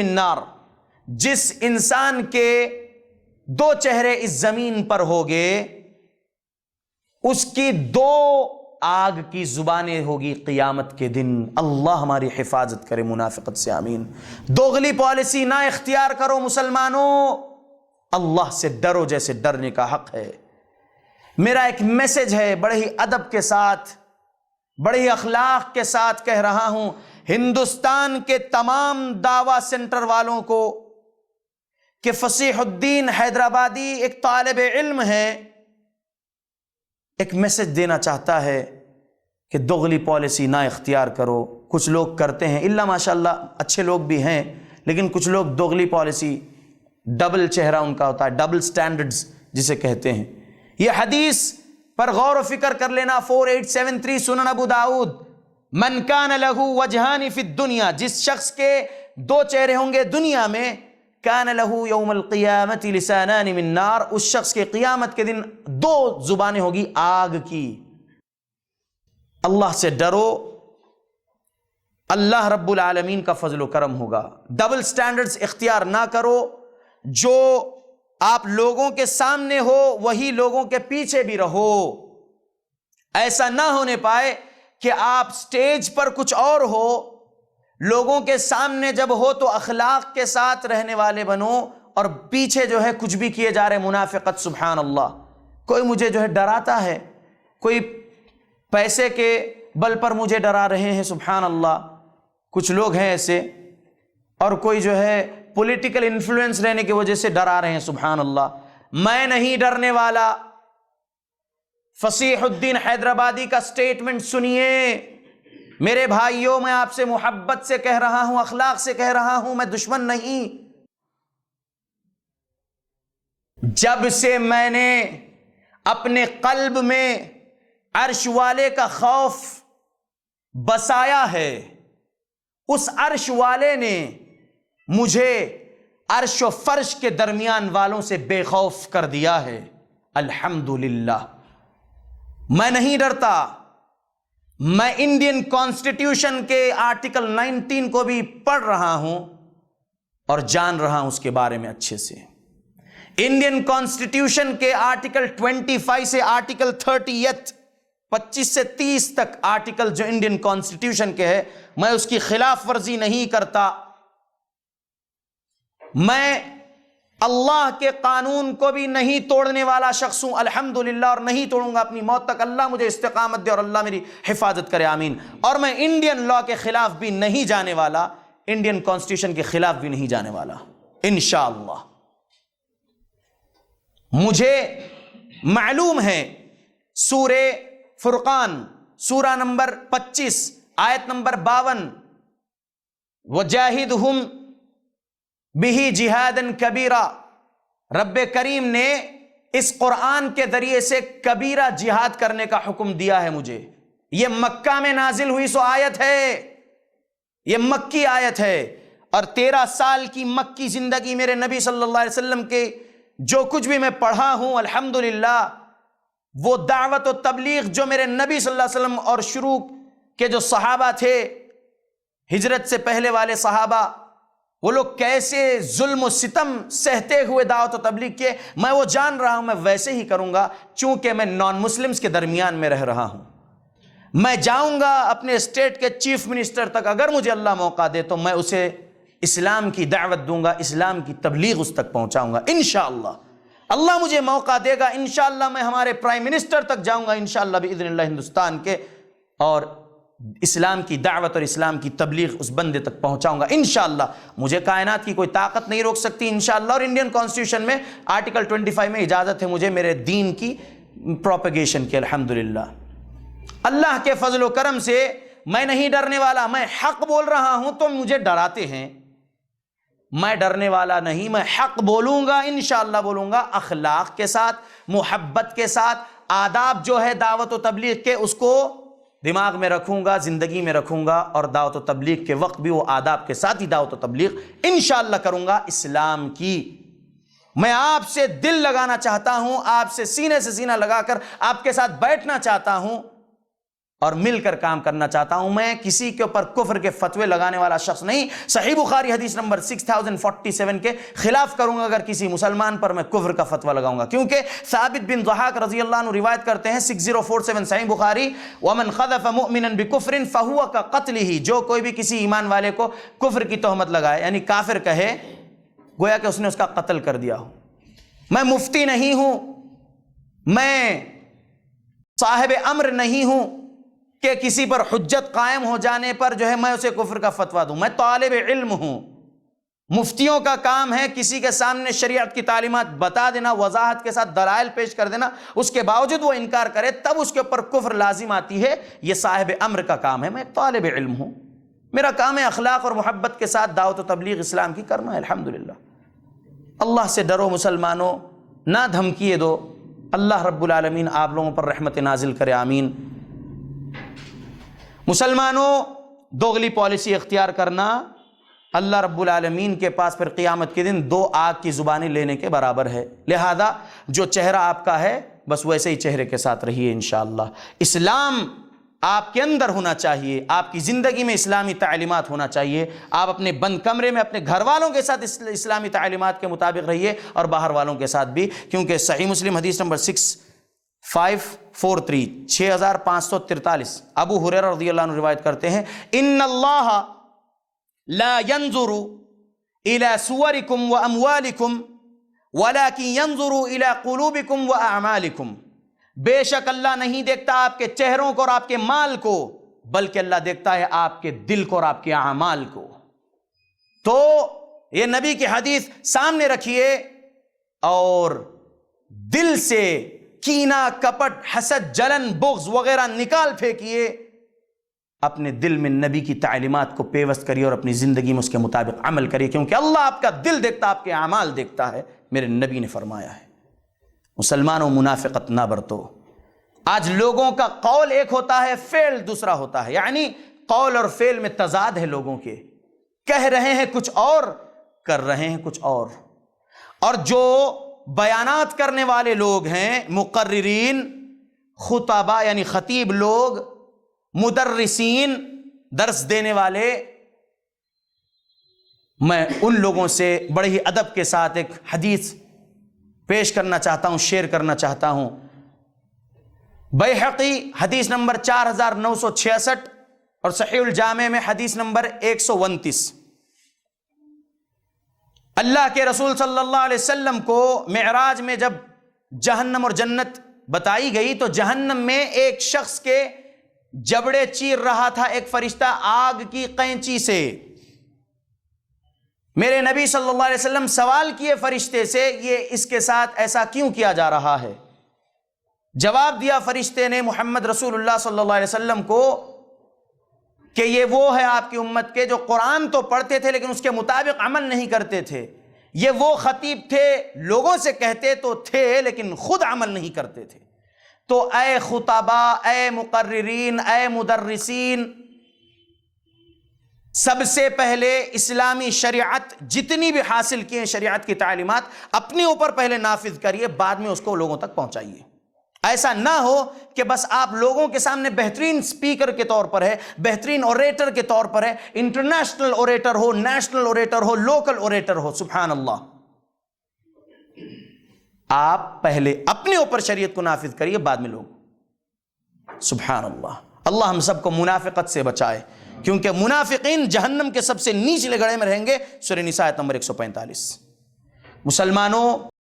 النار، جس انسان کے دو چہرے اس زمین پر ہوگے اس کی دو آگ کی زبانیں ہوگی قیامت کے دن۔ اللہ ہماری حفاظت کرے منافقت سے، آمین۔ دوغلی پالیسی نہ اختیار کرو مسلمانوں، اللہ سے ڈرو جیسے ڈرنے کا حق ہے۔ میرا ایک میسج ہے، بڑے ہی ادب کے ساتھ، بڑے ہی اخلاق کے ساتھ کہہ رہا ہوں ہندوستان کے تمام دعویٰ سینٹر والوں کو کہ فصیح الدین حیدرآبادی ایک طالب علم ہے، ایک میسج دینا چاہتا ہے کہ دوغلی پالیسی نہ اختیار کرو۔ کچھ لوگ کرتے ہیں، اللہ ماشاءاللہ اچھے لوگ بھی ہیں، لیکن کچھ لوگ دوغلی پالیسی، ڈبل چہرہ ان کا ہوتا ہے، ڈبل سٹینڈرڈز جسے کہتے ہیں۔ یہ حدیث پر غور و فکر کر لینا، 4873 سنن ابو داؤد، من کان لہ وجہان فی الدنیا، جس شخص کے دو چہرے ہوں گے دنیا میں، کان لہ یوم القیامت لسانان من نار، اس شخص کے قیامت کے دن دو زبانیں ہوگی آگ کی۔ اللہ سے ڈرو، اللہ رب العالمین کا فضل و کرم ہوگا۔ ڈبل سٹینڈرڈز اختیار نہ کرو، جو آپ لوگوں کے سامنے ہو وہی لوگوں کے پیچھے بھی رہو۔ ایسا نہ ہونے پائے کہ آپ سٹیج پر کچھ اور ہو، لوگوں کے سامنے جب ہو تو اخلاق کے ساتھ رہنے والے بنو، اور پیچھے جو ہے کچھ بھی کیے جا رہے، منافقت۔ سبحان اللہ، کوئی مجھے جو ہے ڈراتا ہے، کوئی پیسے کے بل پر مجھے ڈرا رہے ہیں، سبحان اللہ، کچھ لوگ ہیں ایسے، اور کوئی جو ہے پولیٹیکل انفلوئنس رہنے کی وجہ سے ڈرا رہے ہیں، سبحان اللہ۔ میں نہیں ڈرنے والا۔ فصیح الدین حیدرآبادی کا سٹیٹمنٹ سنیے میرے بھائیوں، میں آپ سے محبت سے کہہ رہا ہوں، اخلاق سے کہہ رہا ہوں، میں دشمن نہیں۔ جب سے میں نے اپنے قلب میں عرش والے کا خوف بسایا ہے، اس عرش والے نے مجھے عرش و فرش کے درمیان والوں سے بے خوف کر دیا ہے، الحمدللہ۔ میں نہیں ڈرتا۔ میں انڈین کانسٹیٹیوشن کے آرٹیکل 19 کو بھی پڑھ رہا ہوں اور جان رہا ہوں اس کے بارے میں اچھے سے۔ انڈین کانسٹیٹیوشن کے آرٹیکل 25 سے آرٹیکل 30 25 سے 30 تک آرٹیکل جو انڈین کانسٹیٹیوشن کے ہے، میں اس کی خلاف ورزی نہیں کرتا۔ میں اللہ کے قانون کو بھی نہیں توڑنے والا شخص ہوں، الحمدللہ، اور نہیں توڑوں گا اپنی موت تک۔ اللہ مجھے استقامت دے اور اللہ میری حفاظت کرے، آمین۔ اور میں انڈین لا کے خلاف بھی نہیں جانے والا، انڈین کانسٹیٹیوشن کے خلاف بھی نہیں جانے والا، انشاءاللہ۔ مجھے معلوم ہے سورہ فرقان، سورہ نمبر 25 آیت نمبر 52، وَجَاهِدْهُمْ بِهِ جِهَادًا كَبِيرًا، رب کریم نے اس قرآن کے ذریعے سے کبیرہ جہاد کرنے کا حکم دیا ہے مجھے۔ یہ مکہ میں نازل ہوئی سو آیت ہے، یہ مکی آیت ہے، اور 13 سال کی مکی زندگی میرے نبی صلی اللہ علیہ وسلم کے جو کچھ بھی میں پڑھا ہوں، الحمدللہ، وہ دعوت و تبلیغ جو میرے نبی صلی اللہ علیہ وسلم اور شروع کے جو صحابہ تھے، ہجرت سے پہلے والے صحابہ، وہ لوگ کیسے ظلم و ستم سہتے ہوئے دعوت و تبلیغ کیے، میں وہ جان رہا ہوں، میں ویسے ہی کروں گا، چونکہ میں نان مسلمز کے درمیان میں رہ رہا ہوں۔ میں جاؤں گا اپنے اسٹیٹ کے چیف منسٹر تک، اگر مجھے اللہ موقع دے تو میں اسے اسلام کی دعوت دوں گا، اسلام کی تبلیغ اس تک پہنچاؤں گا، انشاءاللہ۔ اللہ مجھے موقع دے گا، انشاءاللہ میں ہمارے پرائم منسٹر تک جاؤں گا، انشاءاللہ باذن اللہ ہندوستان کے، اور اسلام کی دعوت اور اسلام کی تبلیغ اس بندے تک پہنچاؤں گا، انشاءاللہ۔ مجھے کائنات کی کوئی طاقت نہیں روک سکتی، انشاءاللہ۔ اور انڈین کانسٹیٹیوشن میں آرٹیکل 25 میں اجازت ہے مجھے میرے دین کی پروپیگیشن کی، الحمدللہ۔ اللہ کے فضل و کرم سے میں نہیں ڈرنے والا، میں حق بول رہا ہوں تو مجھے ڈراتے ہیں، میں ڈرنے والا نہیں، میں حق بولوں گا، انشاءاللہ بولوں گا، اخلاق کے ساتھ، محبت کے ساتھ، آداب جو ہے دعوت و تبلیغ کے اس کو دماغ میں رکھوں گا، زندگی میں رکھوں گا، اور دعوت و تبلیغ کے وقت بھی وہ آداب کے ساتھ ہی دعوت و تبلیغ انشاءاللہ کروں گا اسلام کی۔ میں آپ سے دل لگانا چاہتا ہوں، آپ سے سینے سے سینہ لگا کر آپ کے ساتھ بیٹھنا چاہتا ہوں، اور مل کر کام کرنا چاہتا ہوں. میں کسی کے اوپر کفر کے فتوے لگانے والا شخص نہیں. صحیح بخاری حدیث نمبر 6047 کے خلاف کروں گا اگر کسی مسلمان پر میں کفر کا فتویٰ لگاؤں گا, کیونکہ ثابت بن ضحاک رضی اللہ عنہ روایت کرتے ہیں 6047 صحیح بخاری, وَمَنْ خَذَفَ مُؤْمِنًا بِكُفْرٍ فَهُوَ كَقَتْلِهِ, جو کوئی بھی کسی ایمان والے کو کفر کی تہمت لگائے یعنی کافر کہے, گویا کہ اس نے اس کا قتل کر دیا ہو. میں مفتی نہیں ہوں, میں صاحب امر نہیں ہوں کہ کسی پر حجت قائم ہو جانے پر جو ہے میں اسے کفر کا فتویٰ دوں. میں طالب علم ہوں. مفتیوں کا کام ہے کسی کے سامنے شریعت کی تعلیمات بتا دینا, وضاحت کے ساتھ دلائل پیش کر دینا, اس کے باوجود وہ انکار کرے تب اس کے اوپر کفر لازم آتی ہے. یہ صاحب امر کا کام ہے. میں ایک طالب علم ہوں, میرا کام ہے اخلاق اور محبت کے ساتھ دعوت و تبلیغ اسلام کی کرنا ہے. الحمدللہ. اللہ سے ڈرو مسلمانوں, نہ دھمکیے دو. اللہ رب العالمین آپ لوگوں پر رحمت نازل کرے, آمین. مسلمانوں, دوغلی پالیسی اختیار کرنا اللہ رب العالمین کے پاس پھر قیامت کے دن 2 آگ کی زبانیں لینے کے برابر ہے. لہذا جو چہرہ آپ کا ہے بس ویسے ہی چہرے کے ساتھ رہیے انشاءاللہ. اسلام آپ کے اندر ہونا چاہیے, آپ کی زندگی میں اسلامی تعلیمات ہونا چاہیے. آپ اپنے بند کمرے میں اپنے گھر والوں کے ساتھ اسلامی تعلیمات کے مطابق رہیے اور باہر والوں کے ساتھ بھی, کیونکہ صحیح مسلم حدیث نمبر 6543 ابو ہریرہ رضی اللہ عنہ روایت کرتے ہیں, ان اللہ لا ينظر الى صورکم واموالکم ولكن ينظر الى قلوبکم واعمالکم. بے شک اللہ نہیں دیکھتا آپ کے چہروں کو اور آپ کے مال کو, بلکہ اللہ دیکھتا ہے آپ کے دل کو اور آپ کے اعمال کو. تو یہ نبی کی حدیث سامنے رکھیے اور دل سے کینہ, کپٹ, حسد, جلن, بغض وغیرہ نکال پھینکیے. اپنے دل میں نبی کی تعلیمات کو پیوست کریے اور اپنی زندگی میں اس کے مطابق عمل کریے, کیونکہ اللہ آپ کا دل دیکھتا, آپ کے اعمال دیکھتا ہے. میرے نبی نے فرمایا ہے. مسلمانوں, منافقت نہ برتو. آج لوگوں کا قول ایک ہوتا ہے, فعل دوسرا ہوتا ہے. یعنی قول اور فعل میں تضاد ہے لوگوں کے, کہہ رہے ہیں کچھ اور, کر رہے ہیں کچھ اور. اور جو بیانات کرنے والے لوگ ہیں, مقررین, خطباء یعنی خطیب لوگ, مدرسین, درس دینے والے, میں ان لوگوں سے بڑے ہی ادب کے ساتھ ایک حدیث پیش کرنا چاہتا ہوں, شیئر کرنا چاہتا ہوں. بیہقی حدیث نمبر 4966 اور صحیح الجامع میں حدیث نمبر 129. اللہ کے رسول صلی اللہ علیہ وسلم کو معراج میں جب جہنم اور جنت بتائی گئی تو جہنم میں ایک شخص کے جبڑے چیر رہا تھا ایک فرشتہ آگ کی قینچی سے. میرے نبی صلی اللہ علیہ وسلم سوال کیے فرشتے سے, یہ اس کے ساتھ ایسا کیوں کیا جا رہا ہے؟ جواب دیا فرشتے نے محمد رسول اللہ صلی اللہ علیہ وسلم کو کہ یہ وہ ہے آپ کی امت کے جو قرآن تو پڑھتے تھے لیکن اس کے مطابق عمل نہیں کرتے تھے. یہ وہ خطیب تھے, لوگوں سے کہتے تو تھے لیکن خود عمل نہیں کرتے تھے. تو اے خطباء, اے مقررین, اے مدرسین, سب سے پہلے اسلامی شریعت جتنی بھی حاصل کی ہیں شریعت کی تعلیمات اپنے اوپر پہلے نافذ کریے, بعد میں اس کو لوگوں تک پہنچائیے. ایسا نہ ہو کہ بس آپ لوگوں کے سامنے بہترین سپیکر کے طور پر ہے, بہترین اوریٹر کے طور پر ہے, انٹرنیشنل اوریٹر ہو, نیشنل اوریٹر ہو, لوکل اوریٹر ہو. سبحان اللہ. آپ پہلے اپنے اوپر شریعت کو نافذ کریے, بعد میں لوگ. سبحان اللہ. اللہ ہم سب کو منافقت سے بچائے, کیونکہ منافقین جہنم کے سب سے نیچلے گڑھے میں رہیں گے. سورہ نساء آیت نمبر 145. مسلمانوں,